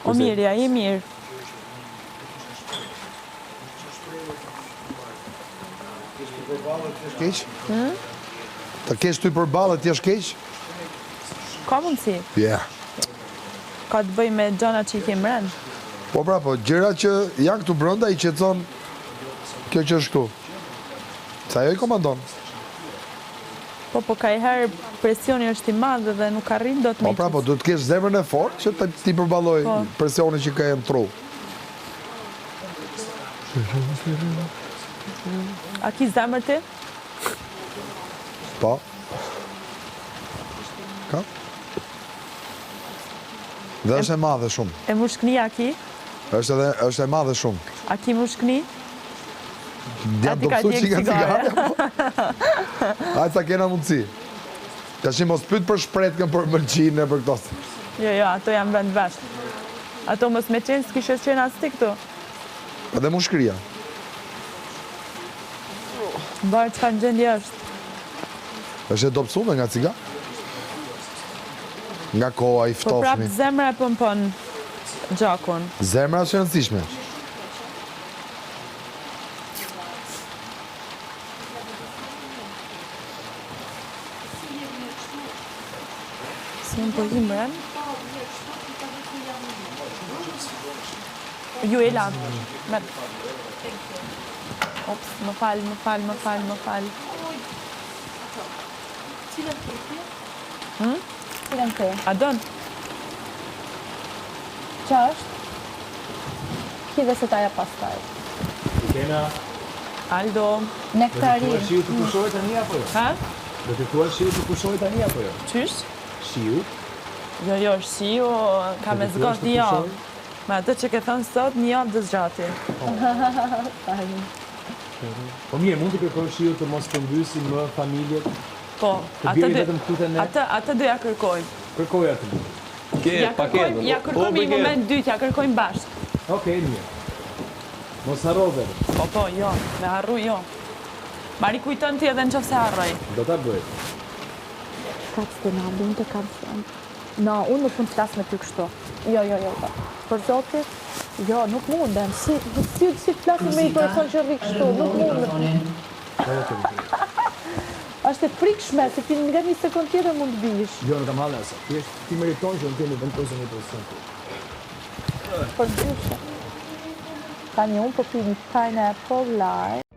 O mirë, ja, i mirë. Keq? Ta kesh ty përballë ti je keq? Ka mundësi. Yeah. Ka të bëj me gjëna që i ke mren. Po pra, po gjëra që janë këtu brenda i qetëson kjo që është këtu. Sa ajo i komandon. Po ka i herë presioni është i madh dhe nuk arrin dot me. Po pra, po duhet të kesh zemrën e fortë që ti përballoj presionin që ka në tru. A ki zemër ti? Po. Ka? Dhe është e madhe shumë. E mushkni a ki? është e madhe shumë. A ki mushkni? Djanë të pësu që i ka cigare. Ajë sa kena mundësi. Ka shi mos pyt për shpretken, për mërqinë e për këto. Jo, ato janë vend vesh. Ato mos me qenë s'kishe qenë as ti këtu. Edhe mushkëria. Mbarë që ka në gjendje është. është e dopsume nga ciga? Nga koha i Po ftofni. prapë zemra e pëmpon gjakun. Zemra është e rëndësishme. Si më po i mren? Ju e la. Merë. Ops, më falë. Cilën te? A dënë? Qa është? Kide se taja pastaj. Kena, Aldo. Nektarin. shiu të pushoj tani apo jo? Ha? Do të thua shiu të pushoj tani apo jo? Qysh? Shiu? Jo, shiu ka me zgot një javë. Me atë që ke thënë sot, një javë dë zgjati. Po mirë, mund të kërkoj shiu të mos të mbysi më familjet? Po, Të bjeri vetëm këtu të ne? atë do ja kërkojmë. Kërkoj atë. Ja kërkojmë i moment dytë, ja kërkojmë bashkë. Okej, mirë. Mos harro vetëm. Po, jo, me harru jo. Mari kujton ti edhe në qofë se harroj. Do ta bëj. Kacë të nabë, unë të kam thënë. No, unë nuk mund të flasë me ty kështu. Jo. Për zotit, jo, nuk mundem. Si të flasë me i person që rri kështu, nuk mundem. Është e prikshme, se ti nga një sekund tjetër mund të bish. Jo, në kam halë asa. Ti meriton që në temi vend përse një person. Për dyshe. Tani unë po pi një tajnë e Apple Live.